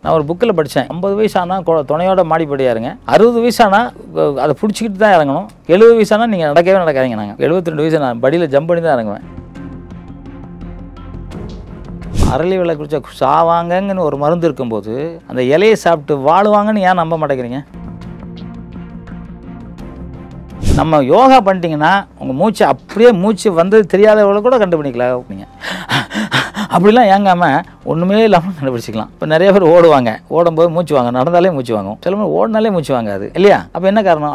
நான் ஒரு புக்கில் படித்தேன். 50 வயசு ஆனால் துணையோட மாடிப்படியாக இருங்க, 60 வயசு ஆனால் அதை பிடிச்சிக்கிட்டு தான் இறங்கணும், 70 வயசு ஆனால் நீங்கள் நடக்கவே நடக்காதீங்க. நாங்கள் 72 வயசு நான் படியில் ஜம்ப் பண்ணி தான் இறங்குவேன். அரளி விலை குறித்த சாவாங்கன்னு ஒரு மருந்து இருக்கும்போது அந்த இலையை சாப்பிட்டு வாழுவாங்கன்னு ஏன் நம்ப மாட்டேங்கிறீங்க? நம்ம யோகா பண்ணிட்டீங்கன்னா உங்கள் மூச்சு அப்படியே மூச்சு வந்து தெரியாதவளை கூட கண்டுபிடிக்கலாம். நீங்கள் அப்படிலாம் ஏங்காமல் ஒன்றுமே இல்லாமல் கண்டுபிடிச்சிக்கலாம். இப்போ நிறைய பேர் ஓடுவாங்க, ஓடும்போது மூச்சு வாங்க, நடந்தாலே மூச்சு வாங்கும், சில பேர் ஓடினாலே மூச்சு வாங்காது இல்லையா? அப்போ என்ன காரணம்?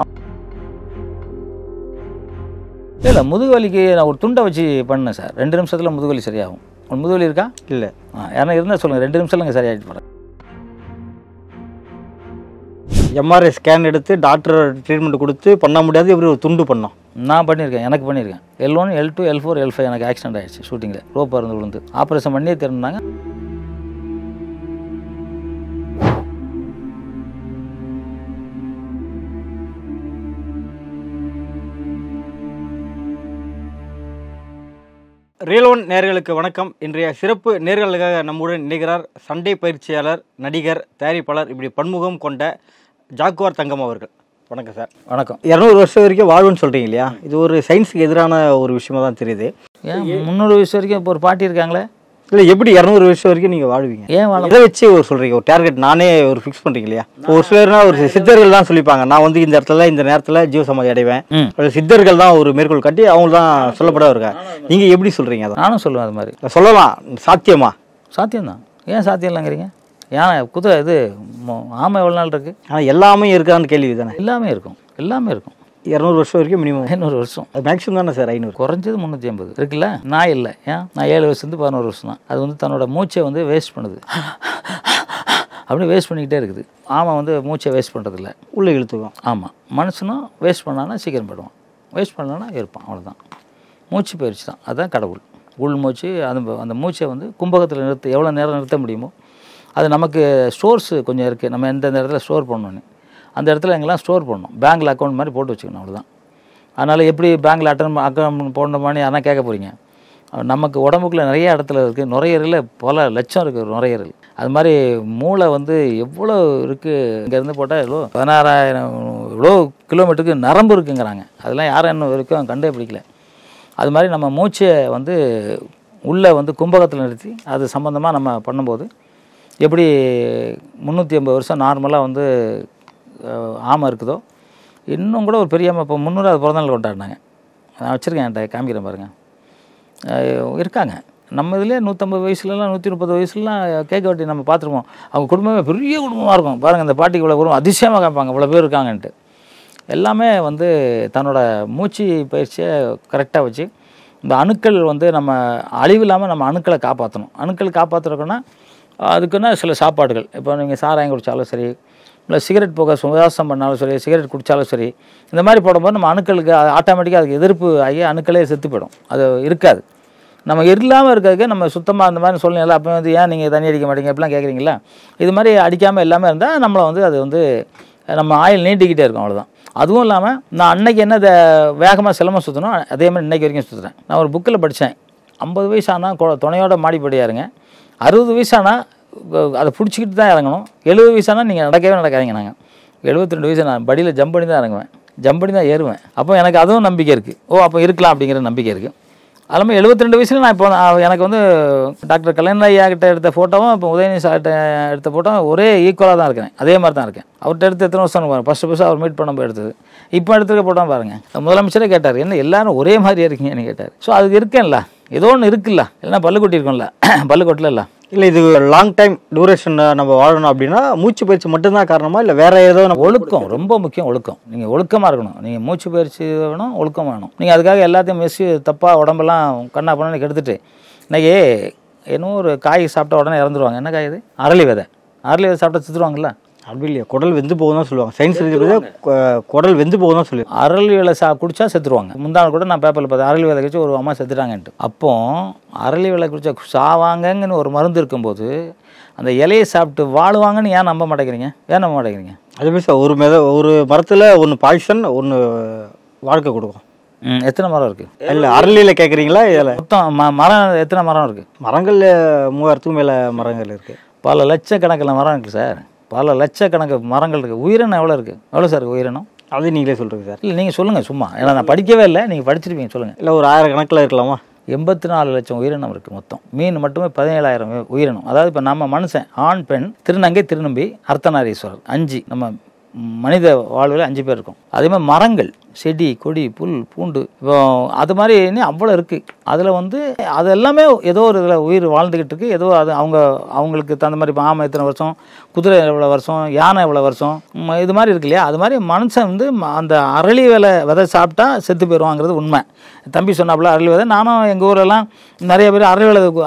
இல்லை, முதுகு வலிக்கு நான் ஒரு துண்டை வச்சு பண்ணேன் சார். 2 நிமிஷத்தில் முதுகு வலி சரியாகும். உன் முதுகு வலி இருக்கா? இல்லை. யாரா இருந்தால் சொல்லுங்கள், 2 நிமிஷத்தில் நீங்கள் சரியாகிட்டு போகிறேன். எம்ஆர்ஐ ஸ்கேன் எடுத்து டாக்டர் ட்ரீட்மெண்ட் கொடுத்து பண்ண முடியாது, இவர் ஒரு துண்டு பண்ணோம். நான் பண்ணியிருக்கேன், எனக்கு பண்ணியிருக்கேன். L1 L2 L4 L5 எனக்கு ஆக்சிடென்ட் ஆகிடுச்சு ஷூட்டிங்கில். ரோப் இருந்து விழுந்து ஆப்ரேஷன் பண்ணியே தெரிஞ்சாங்க. ரியல் ஒன் நேயர்களுக்கு வணக்கம். இன்றைய சிறப்பு நேயர்களுக்காக நம்முடன் இணைகிறார் சண்டை பயிற்சியாளர், நடிகர், தயாரிப்பாளர், இப்படி பன்முகம் கொண்ட ஜாக்குவார் தங்கம் அவர்கள். வணக்கம் சார். வணக்கம். 200 வருஷம் வரைக்கும் வாழ்வுன்னு சொல்கிறீங்க இல்லையா? இது ஒரு சயின்ஸுக்கு எதிரான ஒரு விஷயமா தான் தெரியுது. ஏன் 300 வயசு வரைக்கும் இப்போ ஒரு பாட்டி இருக்காங்களே? இல்லை, எப்படி 200 வருஷம் வரைக்கும் நீங்கள் வாழ்வீங்க? ஏன் வாழ இதை வச்சு ஒரு சொல்கிறீங்க, ஒரு டார்கெட் நானே ஒரு ஃபிக்ஸ் பண்ணுறீங்க இல்லையா? ஒரு சிலர்னா ஒரு சித்தர்கள் தான் சொல்லிப்பாங்க, நான் வந்து இந்த இடத்துல இந்த நேரத்தில் ஜீவ சமாதி அடைவேன். சித்தர்கள் தான் ஒரு மேற்கோள் கட்டி அவங்க தான் சொல்லப்பட இருக்காங்க. நீங்கள் எப்படி சொல்கிறீங்க? அதை நானும் சொல்லுவேன். அது மாதிரி சொல்லலாம், சாத்தியமா? சாத்தியம்தான். ஏன் சாத்தியம் இல்லைங்கிறீங்க? ஏன் இது ஆமை எவ்வளோ நாள் இருக்குது? ஆனால் எல்லாமே இருக்கான்னு கேள்வி தானே? எல்லாமே இருக்கும், எல்லாமே இருக்கும். 200 வருஷம் வரைக்கும் மினிமம். 500 வருஷம் அது மேக்ஸிமம் தானே சார்? 500 குறைஞ்சது 350 இருக்குல்ல. நான் இல்லை, ஏன் நான் 7 வயசுலேருந்து 11 வருஷம் தான். அது வந்து தன்னோட மூச்சை வந்து வேஸ்ட் பண்ணுது, அப்படி வேஸ்ட் பண்ணிக்கிட்டே இருக்குது. ஆமாம் வந்து மூச்சை வேஸ்ட் பண்ணுறதில்ல, உள்ளே இழுத்துக்கும். ஆமாம், மனுஷனும் வேஸ்ட் பண்ணானா சீக்கிரம் போயிடுவான், வேஸ்ட் பண்ணானா இருப்பான், அவ்வளோதான். மூச்சு பயிற்சி தான், அதுதான் கடவுள். உள் மூச்சு, அந்த மூச்சை வந்து கும்பகத்தில் எவ்வளோ நேரம் நிறுத்த முடியுமோ. அது நமக்கு ஸ்டோர்ஸு கொஞ்சம் இருக்குது, நம்ம எந்தெந்த இடத்துல ஸ்டோர் பண்ணணுன்னு அந்த இடத்துல எங்கெல்லாம் ஸ்டோர் பண்ணணும். பேங்கில் அக்கௌண்ட் மாதிரி போட்டு வச்சுக்கணும், அவ்வளோதான். அதனால் எப்படி பேங்கில் அக்கௌண்ட் போடணுமான்னு யாரா கேட்க போகிறீங்க? நமக்கு உடம்புக்குள்ளே நிறைய இடத்துல இருக்குது, நுரையீரலில் பல லட்சம் இருக்குது நுரையீரல். அது மாதிரி மூளை வந்து எவ்வளோ இருக்குது, இங்கேருந்து போட்டால் எவ்வளோ 16,000 எவ்வளோ கிலோமீட்டருக்கு நரம்பு இருக்குங்கிறாங்க. அதெல்லாம் யாரும் இன்னும் வரைக்கும் கண்டே பிடிக்கல. அது மாதிரி நம்ம மூச்சை வந்து உள்ளே வந்து கும்பகத்தில் நிறுத்தி அது சம்மந்தமாக நம்ம பண்ணும்போது எப்படி 350 வருஷம் நார்மலாக வந்து ஆமை இருக்குதோ, இன்னும் கூட ஒரு பெரிய ஆமை இப்போ 300வது பிறந்தநாள் கொண்டாடினாங்க. நான் வச்சுருக்கேன், என்கிட்ட காமிக்கிறேன் பாருங்கள். இருக்காங்க நம்ம இதிலே 150 வயசுலலாம் 130 வயசுலாம் கேட்க வெட்டி நம்ம பார்த்துருப்போம். அவங்க குடும்பமே பெரிய குடும்பமாக இருக்கும். பாருங்கள், இந்த பாட்டிக்கு இவ்வளோ குடும்பம் அதிசயமாக காப்பாங்க, இவ்வளோ பேர் இருக்காங்கன்ட்டு. எல்லாமே வந்து தன்னோட மூச்சு பயிற்சியை கரெக்டாக வச்சு இந்த அணுக்கள் வந்து நம்ம அழிவில்லாமல் நம்ம அணுக்களை காப்பாற்றணும். அணுக்கள் காப்பாற்றுறதுக்குன்னா அதுக்குன்னா சில சாப்பாடுகள், இப்போ நீங்கள் சாராயம் குடித்தாலும் சரி, இல்லை சிகரெட் போக சுவாசம் பண்ணாலும் சரி, சிகரெட் குடித்தாலும் சரி, இந்த மாதிரி போடும்போது நம்ம அணுக்களுக்கு ஆட்டோமேட்டிக்காக அதுக்கு எதிர்ப்பு ஆகி அணுக்களே செத்து போயிடும், அது இருக்காது. நம்ம இல்லாமல் இருக்கிறதுக்கு நம்ம சுத்தமாக அந்த மாதிரி சொல்லலாம். அப்போ வந்து ஏன் நீங்கள் தண்ணி அடிக்க மாட்டீங்க அப்படிலாம் கேட்குறீங்களா? இது மாதிரி அடிக்காமல் எல்லாமே இருந்தால் நம்மளை வந்து அது வந்து நம்ம ஆயில் நீட்டிக்கிட்டே இருக்கும், அவ்வளோதான். அதுவும் இல்லாமல் நான் அன்னைக்கு என்ன வேகமாக சிலம்பம் சுற்றணும், அதே மாதிரி இன்றைக்கி வரைக்கும் சுற்றுறேன். நான் ஒரு புக்கில் படித்தேன். 50 வயசு ஆனால் துணையோட மாடிப்படியாக இருங்க, 60 வயசு ஆனால் அதை பிடிச்சிக்கிட்டு தான் இறங்கணும், 70 வயசு ஆனால் நீங்கள் நடக்கவே நடக்காதீங்க. நாங்கள் 72 வயசு நான் படியில் ஜம்ப் பண்ணி தான் இறங்குவேன், ஜம்ப் பண்ணி தான் ஏறுவேன். அப்போ எனக்கு அதுவும் நம்பிக்கை இருக்குது. அப்போ இருக்கலாம் அப்படிங்கிற நம்பிக்கை இருக்குது. அது இல்லாமல் 72 வயசில் நான் இப்போ எனக்கு வந்து டாக்டர் கலைஞர் ஐயா கிட்ட எடுத்த ஃபோட்டோவும் இப்போ உதயநிதி சார்கிட்ட எடுத்த ஃபோட்டோவும் ஒரே ஈக்குவலாக தான் இருக்கிறேன், அதே மாதிரி தான் இருக்கேன். அவர்கிட்ட எடுத்து எத்தனை வருஷம் பாருங்கள், ஃபஸ்ட்டு அவர் மீட் பண்ணும்போது எடுத்தது, இப்போ எடுத்துக்க ஃபோட்டோ பாருங்கள். முதலமைச்சரே கேட்டார், என்ன எல்லாரும் ஒரே மாதிரியே இருக்கீங்கன்னு கேட்டார். ஸோ அதுக்கு இருக்கேன்ல, ஏதோ ஒன்று இருக்குல்ல, இல்லைன்னா பல்லு கொட்டி இருக்கும்ல, பல்லு கொட்டல இல்லை. இல்லை, இது லாங் டைம் டூரேஷன் நம்ம வாழணும் அப்படின்னா மூச்சு பயிற்சி மட்டும்தான் காரணமா, இல்லை வேற ஏதோ? ஒழுக்கம் ரொம்ப முக்கியம். ஒழுக்கம், நீங்கள் ஒழுக்கமாக இருக்கணும். நீங்கள் மூச்சு பயிற்சி வேணும், ஒழுக்கம் வேணும். நீங்கள் அதுக்காக எல்லாத்தையும் மிஸ் தப்பாக உடம்பெல்லாம் கண்ணா பண்ணி கெடுத்துட்டு இன்றைக்கி இன்னும் ஒரு காய் சாப்பிட்டா உடனே இறந்துருவாங்க. என்ன காய் இது? அரளி விதை. அரளி விதை சாப்பிட்டா செத்துருவாங்கல்ல? அப்படி இல்லையா, குடல் வெந்து போகும் தான் சொல்லுவாங்க. சயின்ஸ் குடல் வெந்து போகும் தான் சொல்லுவாங்க. அரளி விலை குடிச்சா செத்துருவாங்க. முந்தாள் கூட நான் பேப்பரில் பார்த்தேன், அரளி விலை கழிச்சு ஒரு அம்மா செத்துட்டாங்கன்ட்டு. அப்போ அரளி விலை குடிச்சா சாவாங்கன்னு ஒரு மருந்து இருக்கும்போது அந்த இலையை சாப்பிட்டு வாழுவாங்கன்னு ஏன் நம்ப மாட்டேங்கிறீங்க? ஏன் நம்ப மாட்டேங்கிறீங்க? அதுமாதிரி சார், ஒரு மரத்தில் ஒன்று பாய்சன், ஒன்று வாழ்க்கை கொடுக்கும். எத்தனை மரம் இருக்குது? இல்லை, அரளியில் கேட்குறீங்களா? இதில் மொத்தம் மரம் எத்தனை மரம் இருக்குது? மரங்கள் 3000க்கு மேலே மரங்கள் இருக்குது. பல லட்சக்கணக்கில் மரம் இருக்குது சார், பல லட்சக்கணக்கு மரங்கள் இருக்குது. உயிரினம் எவ்வளோ இருக்குது? எவ்வளோ சார் இருக்குது உயிரினம்? அது நீங்களே சொல்கிறீங்க சார். இல்லை நீங்கள் சொல்லுங்கள் சும்மா, ஏன்னா நான் படிக்கவே இல்லை, நீங்கள் படிச்சிருப்பீங்க, சொல்லுங்கள். இல்லை ஒரு 1000 கணக்கில் இருக்கலாமா? 84 லட்சம் உயிரினம் இருக்குது மொத்தம். மீன் மட்டுமே 17,000 உயிரினம். அதாவது இப்போ நம்ம மனுஷன் ஆண் பெண் திருநங்கை திருநம்பி அர்த்தநாரீஸ்வரர் 5 நம்ம மனித வாழ்வில் 5 பேர் இருக்கும். அதே மாதிரி மரங்கள், செடி கொடி புல் பூண்டு, இப்போ அது மாதிரி அவ்வளோ இருக்குது. அதில் வந்து அது எல்லாமே ஏதோ ஒரு இதில் உயிர் வாழ்ந்துக்கிட்டு இருக்குது. ஏதோ அது அவங்களுக்கு தகுந்த மாதிரி ஆமை இத்தனை வருஷம், குதிரை எவ்வளோ வருஷம், யானை எவ்வளோ வருஷம், இது மாதிரி இருக்கு இல்லையா? அது மாதிரி மனுஷன் வந்து அந்த அரளி விதை சாப்பிட்டா செத்து போயிடுவாங்கிறது உண்மை. தம்பி சொன்னாப்புல அரளி விதை, நானும் எங்கள் ஊரெல்லாம் நிறைய பேர்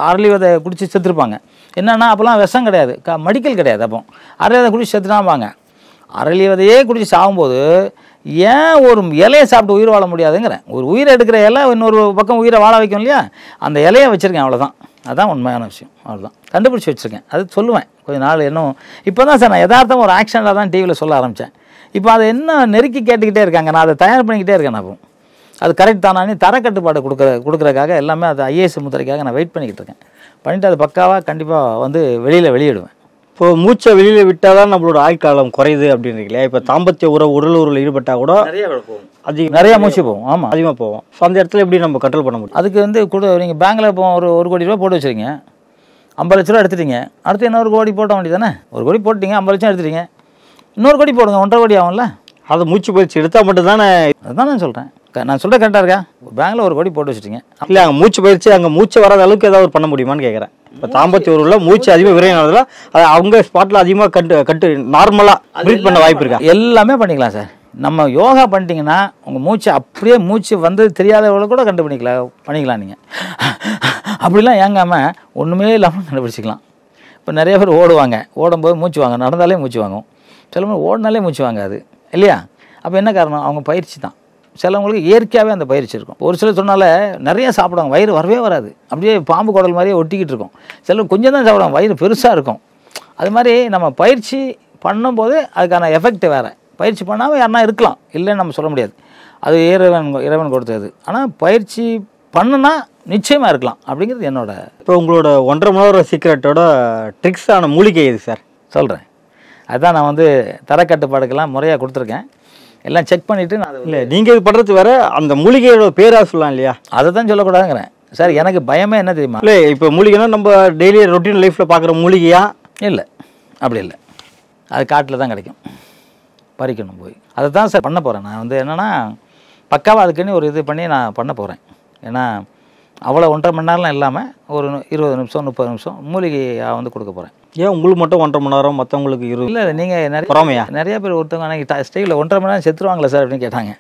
அரளி விதை குடிச்சு செத்துருப்பாங்க. என்னென்னா அப்போல்லாம் விஷம் கிடையாது, மெடிக்கல் கிடையாது. அப்போ அரளி விதை குடிச்சு செத்துனாப்பாங்க. அரளி விதையே குடிச்சு சாகும்போது ஏன் ஒரு இலையை சாப்பிட்டு உயிர் வாழ முடியாதுங்கிறேன். ஒரு உயிரை எடுக்கிற இலை இன்னொரு பக்கம் உயிரை வாழ வைக்கும் இல்லையா? அந்த இலையை வச்சுருக்கேன், அவ்வளோதான். அதுதான் உண்மையான விஷயம், அவ்வளோதான். கண்டுபிடிச்சி வச்சுருக்கேன், அது சொல்லுவேன் கொஞ்ச நாள். இன்னும் இப்போ தான் சார் நான் யதார்த்தம் ஒரு ஆக்ஷனில் தான் டிவியில் சொல்ல ஆரம்பித்தேன். இப்போ அதை என்ன நெருக்கி கேட்டுக்கிட்டே இருக்காங்க, நான் அதை தயார் பண்ணிக்கிட்டே இருக்கேன். நான் அது கரெக்ட் தானே தரக்கட்டுப்பாடு கொடுக்குறதுக்காக எல்லாமே அது IAS முத்திரைக்காக நான் வெயிட் பண்ணிக்கிட்டு இருக்கேன். பண்ணிவிட்டு அது பக்காவாக கண்டிப்பாக வந்து வெளியிடுவேன். இப்போ மூச்சை வெளியில் விட்டால் தான் நம்மளோட ஆயுட்காலம் குறையுது அப்படின்றீங்களே. இப்போ தாம்பத்திய உடல் உறவில் ஈடுபட்டால் கூட நிறைய மூச்சு போகும். ஆமாம், அதிகமாக போகும். ஸோ அந்த இடத்துல எப்படி நம்ம கண்ட்ரோல் பண்ண முடியும்? அதுக்கு வந்து நீங்கள் பேங்கில் இப்போ ஒரு 1 கோடி ரூபா போட்டு வச்சுருங்க, 50 லட்ச ரூபா எடுத்துட்டீங்க. அடுத்து இன்னொரு கோடி போட்ட வேண்டியது தானே? 1 கோடி போட்டிங்க, 50 லட்சம் எடுத்துட்டீங்க, இன்னொரு கோடி போடுங்க, 1.5 கோடி ஆகும்ல. அதை மூச்சு பயிற்சி எடுத்தால் மட்டும் தானே? அதுதான் நான் சொல்கிறேன். நான் சொல்கிறேன் கரெக்டாக இருக்கா? பேங்கில் 1 கோடி போட்டு வச்சுட்டீங்க. இல்லை, அங்கே மூச்சு பயிற்சி அங்கே மூச்சு வராத அளவுக்கு ஏதாவது பண்ண முடியுமான்னு கேட்குறேன். இப்போ தாம்பத்திய உறவில் மூச்சு அதிகமாக விரையினதில் அதை அவங்க ஸ்பாட்டில் அதிகமாக கட்டு நார்மலாக ப்ரீத் பண்ண வாய்ப்பு இருக்கா? எல்லாமே பண்ணிக்கலாம் சார். நம்ம யோகா பண்ணிட்டீங்கன்னா உங்கள் மூச்சு அப்படியே மூச்சு வந்து தெரியாதவளை கூட பண்ணிக்கலாம் நீங்கள். அப்படிலாம் ஏங்காமல் ஒன்றுமே இல்லாமல் கண்டுபிடிச்சிக்கலாம். இப்போ நிறைய பேர் ஓடுவாங்க, ஓடும்போது மூச்சு வாங்க, நடந்தாலே மூச்சு வாங்கும். சில பேர் ஓடினாலே மூச்சு வாங்காது இல்லையா? அப்போ என்ன காரணம்? அவங்க பயிற்சி தான். சிலவங்களுக்கு இயற்கையாகவே அந்த பயிற்சி இருக்கும். ஒரு சிலர் சொன்னால நிறையா சாப்பிடுவாங்க, வயிறு வரவே வராது, அப்படியே பாம்பு குடல் மாதிரியே ஒட்டிக்கிட்டு இருக்கும். சிலர் கொஞ்சம் தான் சாப்பிடுவாங்க, வயிறு பெருசாக இருக்கும். அது மாதிரி நம்ம பயிற்சி பண்ணும்போது அதுக்கான எஃபெக்ட் வேறு. பயிற்சி பண்ணாமல் யாருனா இருக்கலாம், இல்லைன்னு நம்ம சொல்ல முடியாது. அது இறைவன் கொடுத்தது. ஆனால் பயிற்சி பண்ணுனா நிச்சயமாக இருக்கலாம் அப்படிங்கிறது என்னோட. இப்போ உங்களோட 1.5 மணி நேரம் சீக்ரெட்டோட ட்ரிக்ஸான மூலிகை எது சார்? சொல்கிறேன். அதுதான் நான் வந்து தரக்கட்டுப்பாடுக்கெல்லாம் முறையாக கொடுத்துருக்கேன். எல்லாம் செக் பண்ணிவிட்டு நான் இல்லை, நீங்கள் இது பண்ணுறது வேறு, அந்த மூலிகையோட பேராக சொல்லலாம் இல்லையா? அதை தான் சொல்லக்கூடாதுங்கிறேன் சார். எனக்கு பயமே என்ன தெரியுமா? இல்லை, இப்போ மூலிகைனா நம்ம டெய்லி ரொட்டீன் லைஃப்பில் பார்க்குற மூலிகையா? இல்லை, அப்படி இல்லை. அது காட்டில் தான் கிடைக்கும், பறிக்கணும் போய். அதை தான் சார் பண்ண போகிறேன். நான் வந்து என்னென்னா பக்காவாக அதுக்குன்னு ஒரு இது பண்ணி நான் பண்ண போகிறேன். ஏன்னா அவ்வளோ 1.5 மணி நேரம்லாம் இல்லாமல் ஒரு 20 நிமிஷம் 30 நிமிஷம் மூலிகையாக வந்து கொடுக்க போகிறேன். ஏன் உங்களுக்கு மட்டும் 1.5 மணி நேரம், மற்றவங்களுக்கு 20? இல்லை, நீங்கள் நிறைய பேர் ஒருத்தவங்க அன்றைக்கி ஸ்டைலில் 1.5 மணி நேரம் செத்துருவாங்களா சார் அப்படின்னு கேட்டாங்க.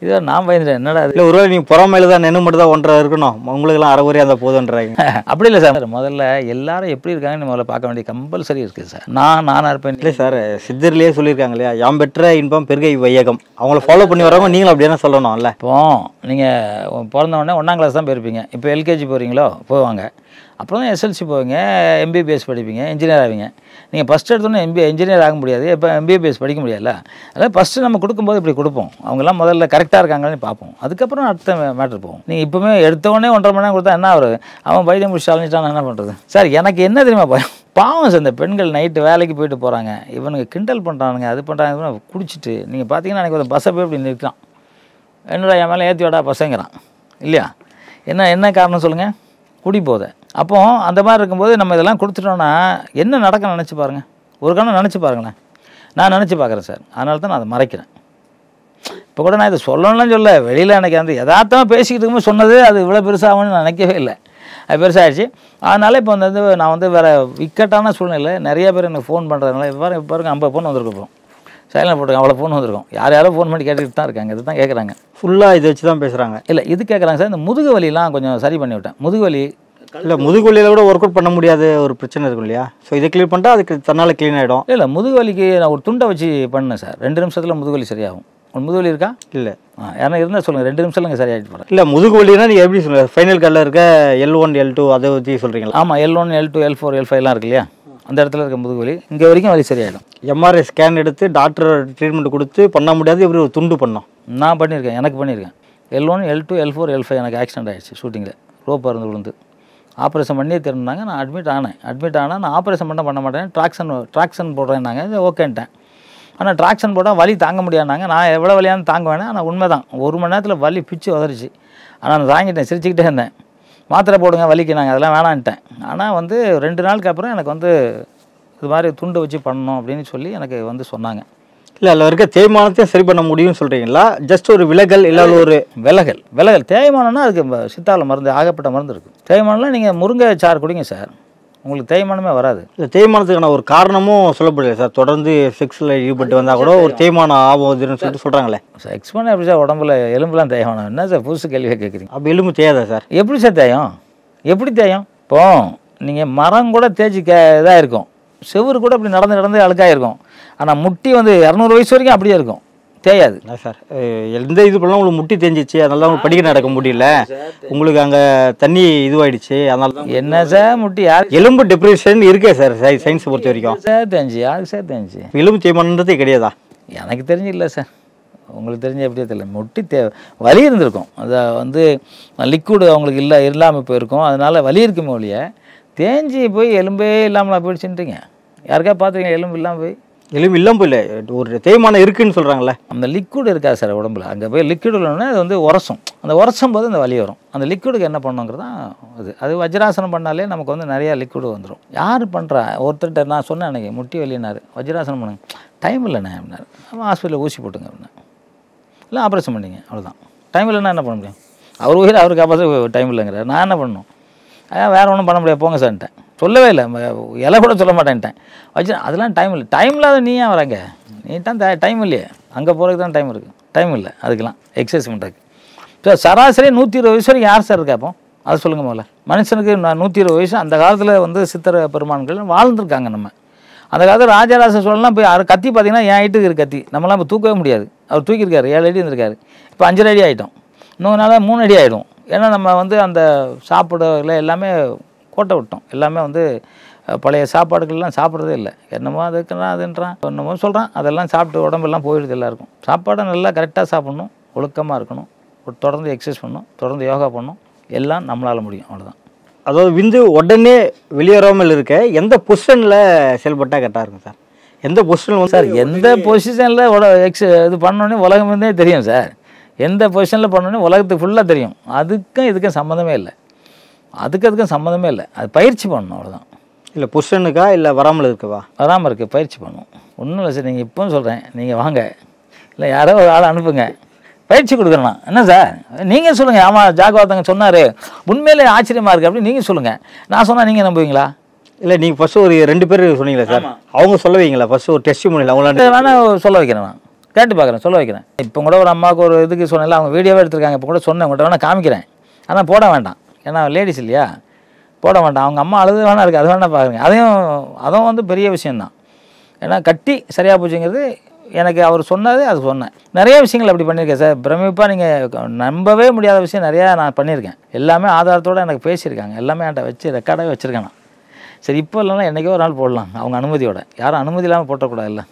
இது நான் பயந்துட்டேன், என்னடா இல்லை ஒருவேளை நீங்கள் பொறாமையில் தான் நின்று மட்டும் தான் 1.5 இருக்கணும், உங்களுக்குலாம் அரை அந்த போதுன்றாங்க. அப்படி இல்லை சார். முதல்ல எல்லாரும் எப்படி இருக்காங்கன்னு முதல்ல பார்க்க வேண்டிய கம்பல்சரி இருக்குது சார். நானாக இருப்பேன். இல்லை சார், சித்தர்லேயே சொல்லியிருக்காங்க இல்லையா, யாம் பெற்ற இன்பம் பெருகை வையகம். அவங்கள ஃபாலோ பண்ணி வரவங்க நீங்களும் அப்படியே தான் சொல்லணும்ல. இப்போ நீங்கள் பிறந்த உடனே 1ஆம் கிளாஸ் தான் போயிருப்பீங்க. இப்போ LKG போகிறீங்களோ, போவாங்க. அப்புறம் தான் SLC போவீங்க, MBBS படிப்பீங்க, இன்ஜினியர் ஆவீங்க. நீங்கள் ஃபஸ்ட் எடுத்தோன்னே இன்ஜினியர் ஆக முடியாது, இப்போ MBBS படிக்க முடியாதுல்ல. அதாவது ஃபஸ்ட்டு நம்ம கொடுக்கும்போது இப்படி கொடுப்போம், அவங்கெல்லாம் முதல்ல கரெக்டாக இருக்காங்கன்னு பார்ப்போம், அதுக்கப்புறம் அடுத்த மேட்ரு போவோம். நீங்கள் இப்போவுமே எடுத்தோடனே 1.5 மணி நேரம் கொடுத்தா என்ன ஆகுது? அவன் பைத்தியம் முடிச்சு அலைஞ்சிட்டான், என்ன பண்ணுறது சார்? எனக்கு என்ன தெரியுமா பயம்? பாவம் சார், இந்த பெண்கள் நைட்டு வேலைக்கு போயிட்டு போகிறாங்க, இவனுக்கு கிண்டல் பண்ணுறானுங்க, அது பண்ணுறாங்க, குடிச்சிட்டு. நீங்கள் பார்த்தீங்கன்னா எனக்கு ஒரு பஸ்ஸை போய் இப்படி நிற்கிறான், என்னடா என் மேலே ஏற்றி விடா பசங்கிறான் இல்லையா? என்ன காரணம் சொல்லுங்கள்? குடி போதை. அப்போ அந்த மாதிரி இருக்கும்போது நம்ம இதெல்லாம் கொடுத்துட்டோன்னா என்ன நடக்க நினச்சி பாருங்கள். ஒரு கணம் நினச்சி பாருங்களேன். நான் நினச்சி பார்க்குறேன் சார், அதனால தான் நான் அதை மறைக்கிறேன். இப்போ கூட நான் இதை சொல்லணும்னு சொல்ல, வெளியில் எனக்கு அந்த யதார்த்தமாக பேசிக்கிட்டு இருக்கும்போது சொன்னது அது இவ்வளோ பெருசாகும்னு நான் நினைக்கவே இல்லை. அது பெருசாகிடுச்சு. அதனால் இப்போ வந்து நான் வந்து வேறு இக்கட்டான சூழ்நிலை நிறைய பேர் எனக்கு ஃபோன் பண்ணுறதுனால இப்போ பாருங்க 50 ஃபோன் வந்திருக்கோம், சைலண்ட் போட்டுருக்கோம், அவ்வளோ ஃபோன் வந்திருக்கும். யாரோ ஃபோன் பண்ணி கேட்டுக்கிட்டு தான் இருக்காங்க, இது தான் கேட்குறாங்க. ஃபுல்லாக இதை வச்சு தான் பேசுகிறாங்க. இல்லை, இது கேட்குறாங்க சார். இந்த முதுகு வலிலாம் கொஞ்சம் சரி பண்ணி விட்டேன். முதுகு வலி இல்லை, முதுகு வலியில் கூட ஒர்க் அவுட் பண்ண முடியாத ஒரு பிரச்சனை இருக்கும் இல்லையா? ஸோ இதை க்ளீன் பண்ணிட்டா அதுக்கு தன்னால் க்ளீன் ஆகிடும். இல்லை, முதுகு வலிக்கு நான் ஒரு துண்டை வச்சு பண்ணேன் சார். 2 நிமிஷத்தில் முதுகு வலி சரியாகும். ஒரு முதுகு வலி இருக்கா? இல்லை. யாரா இருந்தால் சொல்லுங்கள், 2 நிமிஷத்தில் நீங்கள் சரியாகிட்டு போகிறேன். இல்லை, முதுகு வலினா நீங்கள் எப்படி சொல்லுங்கள்? ஃபைனல் கார்டில் இருக்க L1 L2 அதை வச்சு சொல்கிறீங்களா? ஆமாம், L1 L2 L4 L5லாம் இருக்கு இல்லையா? அந்த இடத்துல இருக்க முதுகு வலி இங்கே வரைக்கும் வலி சரியாயிடும். MRI ஸ்கேன் எடுத்து டாக்டர் ட்ரீட்மெண்ட் கொடுத்து பண்ண முடியாது, இப்படி ஒரு துண்டு பண்ணோம். நான் பண்ணியிருக்கேன், எனக்கு பண்ணியிருக்கேன். L1 L2 L4 L5 எனக்கு ஆக்சிடென்ட் ஆகிடுச்சு ஷூட்டிங்கில், ரோப் இருந்து விழுந்து. ஆப்ரேஷன் பண்ணியே திரும்பினாங்க. நான் அட்மிட் ஆனால் நான் ஆப்ரேஷன் பண்ண மாட்டேன், ட்ராக்ஷன் போடுறேன்னாங்க. ஓகேன்ட்டேன். ஆனால் ட்ராக்ஷன் போட்டால் வலி தாங்க முடியாதுனாங்க. நான் எவ்வளோ வலியானு தாங்க வேணாம். ஆனால் உண்மை தான், 1 மணி நேரத்தில் வலி பிச்சு உதறிச்சு. ஆனால் நான் தாங்கிட்டேன், சிரிச்சுக்கிட்டே இருந்தேன். மாத்திரை போடுங்க வலிக்குனாங்க, அதெல்லாம் வேணான்ட்டேன். ஆனால் வந்து 2 நாளுக்கு அப்புறம் எனக்கு வந்து இது மாதிரி துண்டு வச்சு பண்ணணும் அப்படின்னு சொல்லி எனக்கு வந்து சொன்னாங்க. இல்லை அதில் இருக்க தேய்மானத்தையும் சரி பண்ண முடியும்னு சொல்கிறீங்களா? ஜஸ்ட் ஒரு விலகல் இல்லை ஒரு விலகல் தேய்மானம்னா அதுக்கு சித்தாவில் மருந்து, ஆகப்பட்ட மருந்து இருக்குது. தேய்மானம்லாம் நீங்கள் முருங்கை சாறு குடிங்க சார், உங்களுக்கு தேய்மானமே வராது. இல்லை தேய்மானத்துக்கான ஒரு காரணமும் சொல்லப்படுது சார். தொடர்ந்து செக்ஸில் ஈடுபட்டு வந்தால் கூட ஒரு தேய்மானம் ஆகுதுன்னு சொல்லிட்டு சொல்கிறாங்களே. செக்ஸ் பண்ண எப்படி சார் உடம்புல எலும்புலாம் தேய்மானம்? என்ன சார் புதுசு கேள்வியாக கேட்குறீங்க? அப்போ எலும்பு தேயாதா சார்? எப்படி சார் தேயும்? எப்படி தேயும்? இப்போ நீங்கள் மரம் கூட தேய்ச்சி இதாக இருக்கும், செவுறு கூட இப்படி நடந்து அழுக்காக இருக்கும். ஆனால் முட்டி வந்து 200 வயசு வரைக்கும் அப்படியே இருக்கும், தேயாது. என்ன சார் எந்த இது பண்ணலாம் உங்களுக்கு முட்டி தேஞ்சிச்சு, அதனால தான் உங்களுக்கு படிக்க நடக்க முடியல, உங்களுக்கு அங்கே தண்ணி இதுவாயிடுச்சு, அதனால தான். என்ன சார் முட்டி யார் எலும்பு டிப்ரெஷன் இருக்கே சார் சயின்ஸை பொறுத்த வரைக்கும். சார் தெரிஞ்சு யாருக்கு சார் தெரிஞ்சு? எலும்பு தேய்மானன்றதே கிடையாதா? எனக்கு தெரிஞ்சு இல்லை சார், உங்களுக்கு தெரிஞ்ச எப்படியே தெரியல. முட்டி வலி இருந்திருக்கும், அதை வந்து லிக்விடு அவங்களுக்கு இல்லாமல் போயிருக்கும், அதனால வலி இருக்குமே ஒழிய தேஞ்சி போய் எலும்பே இல்லாமல் போயிடுச்சுன்றீங்க. யாருக்கா பார்த்துருக்கீங்க எலும்பு இல்லாமல் போய்? எலும்பு இல்லாமல் போயில, ஒரு தேய்மானம் இருக்குன்னு சொல்கிறாங்களே. அந்த லிக்விட் இருக்கா சார் உடம்புல, அங்கே போய் லிக்விட் இல்லைன்னா அது வந்து உரசும், அந்த உரசும் போது அந்த வலி வரும். அந்த லிக்விடுக்கு என்ன பண்ணுங்கிறது தான் அது வஜ்ராசனம் பண்ணாலே நமக்கு வந்து நிறையா லிக்விடு வந்துடும். யார் பண்ணுறா? ஒருத்தர்கிட்ட நான் சொன்னேன் அன்றைக்கி, முட்டி வலினார், வஜ்ராசனம் பண்ணுங்க. டைம் இல்லைண்ணே அப்படின்னாரு. ஹாஸ்பிட்டலில் ஊசி போட்டுங்க அப்படின்னா, இல்லை ஆப்ரேஷன் பண்ணிங்க, அவ்வளோதான். டைம் இல்லைன்னா என்ன பண்ண முடியும்? அவர் உயிர் அவருக்கு காப்பாற்ற டைம் இல்லைங்கிறார், நான் என்ன பண்ணணும்? வேறு ஒன்றும் பண்ண முடியாது போங்க சார்ன்ட்டேன். சொல்லவே இல்லை, இலை கூட சொல்ல மாட்டேன்ட்டேன். அதெல்லாம் டைம் இல்லை. டைம் இல்லாத நீ ஏன் வராங்க? நீ தான் டைம் இல்லையே, அங்கே போகிறதுக்கு தான் டைம் இருக்குது, டைம் இல்லை அதுக்கெல்லாம் எக்ஸசைஸ் பண்ணுறதுக்கு. ஸோ சராசரி 120 வயசு வரைக்கும் யார் சார் இருக்கா? அப்போ அதை சொல்லுங்கள் முதல்ல. மனுஷனுக்கு 120 வயசு அந்த காலத்தில் வந்து சித்திர பெருமான்கள் வாழ்ந்துருக்காங்க. நம்ம அந்த காலத்தில் ராஜராஜ சோழலாம் போய் கத்தி பார்த்தீங்கன்னா என் ஹைட்டுக்கு இருக்குது கத்தி, நம்மளாம் இப்போ தூக்கவே முடியாது. அவர் தூக்கியிருக்காரு, 7 அடி இருந்திருக்காரு. இப்போ 5 அடி ஆகிட்டோம், இன்னொரு நாளாக 3 அடி ஆகிடும். ஏன்னா நம்ம வந்து அந்த சாப்பிடல எல்லாமே கோட்டை விட்டோம், எல்லாமே வந்து பழைய சாப்பாடுகள்லாம் சாப்பிட்றதே இல்லை. என்னமோ அதுன்றான், என்னமோ சொல்கிறான், அதெல்லாம் சாப்பிட்டு உடம்பெல்லாம் போயிடுது எல்லாருக்கும். சாப்பாடை நல்லா கரெக்டாக சாப்பிட்ணும், ஒழுக்கமாக இருக்கணும், தொடர்ந்து எக்ஸசைஸ் பண்ணணும், தொடர்ந்து யோகா பண்ணணும், எல்லாம் நம்மளால் முடியும், அவ்வளோதான். அதாவது விந்து உடனே வெளியேறாமல் இருக்க எந்த பொசிஷனில் செயல்பட்டால் கரெக்டாக இருக்கும் சார்? எந்த பொசிஷனில் சார் எந்த பொசிஷனில் இது பண்ணோன்னே உலகமே தெரியும் சார். எந்த பொசிஷனில் பண்ணோன்னே உலகத்துக்கு ஃபுல்லாக தெரியும். இதுக்கும் சம்மந்தமே இல்லை, அதுக்கும் சம்மந்தமே இல்லை. அது பயிற்சி பண்ணணும், அவ்வளோதான். இல்லை பொசிஷனுக்கா இல்லை வராமல் இருக்கவா? வராமல் இருக்குது, பயிற்சி பண்ணணும். ஒன்றும் இல்லை சார், நீங்கள் இப்போவும் சொல்கிறேன், நீங்கள் வாங்க, இல்லை யாரோ ஒரு ஆளை அனுப்புங்க, பயிற்சி கொடுக்குறேண்ணா. என்ன சார் நீங்கள் சொல்லுங்கள். ஆமாம் ஜாகவாத்தங்க சொன்னார், உண்மையிலே ஆச்சரியமாக இருக்குது அப்படின்னு நீங்கள் சொல்லுங்கள். நான் சொன்னால் நீங்கள் நம்புவீங்களா? இல்லை நீங்கள் ஃபஸ்ட்டு ஒரு 2 பேர் சொன்னீங்களா சார், அவங்க சொல்ல வைங்களா ஃபஸ்ட்டு ஒரு டெஸ்ட் முடியல அவங்களால? வேணால் சொல்ல வைக்கிறேன், நான் கேட்டு பார்க்குறேன், சொல்ல வைக்கிறேன். இப்போ கூட ஒரு அம்மாவுக்கு ஒரு இதுக்கு சொன்னேன்ல, அவங்க வீடியோவே எடுத்துருக்காங்க. இப்போ கூட சொன்னேன் உங்கள்கிட்ட, வேணால் காமிக்கிறேன். ஆனால் போட வேண்டாம், ஏன்னா லேடிஸ் இல்லையா, போட வேண்டாம். அவங்க அம்மா அழுது வேணா இருக்குது, அது வேணால் பாருங்க. அதுவும் வந்து பெரிய விஷயந்தான். ஏன்னா கட்டி சரியாக போச்சுங்கிறது எனக்கு அவர் சொன்னது, அது சொன்னேன். நிறைய விஷயங்கள் அப்படி பண்ணியிருக்கேன் சார், பிரமிப்பாக நீங்கள் நம்பவே முடியாத விஷயம் நிறையா நான் பண்ணியிருக்கேன். எல்லாமே ஆதாரத்தோடு எனக்கு பேசியிருக்காங்க, எல்லாமே என்கிட்ட வச்சு ரெக்கார்டாகவே வச்சுருக்கேன் நான். சரி இப்போ இல்லைன்னா என்றைக்கோ ஒரு நாள் போடலாம், அவங்க அனுமதியோட. யாரும் அனுமதி இல்லாமல் போட்டக்கூடாது இல்லை.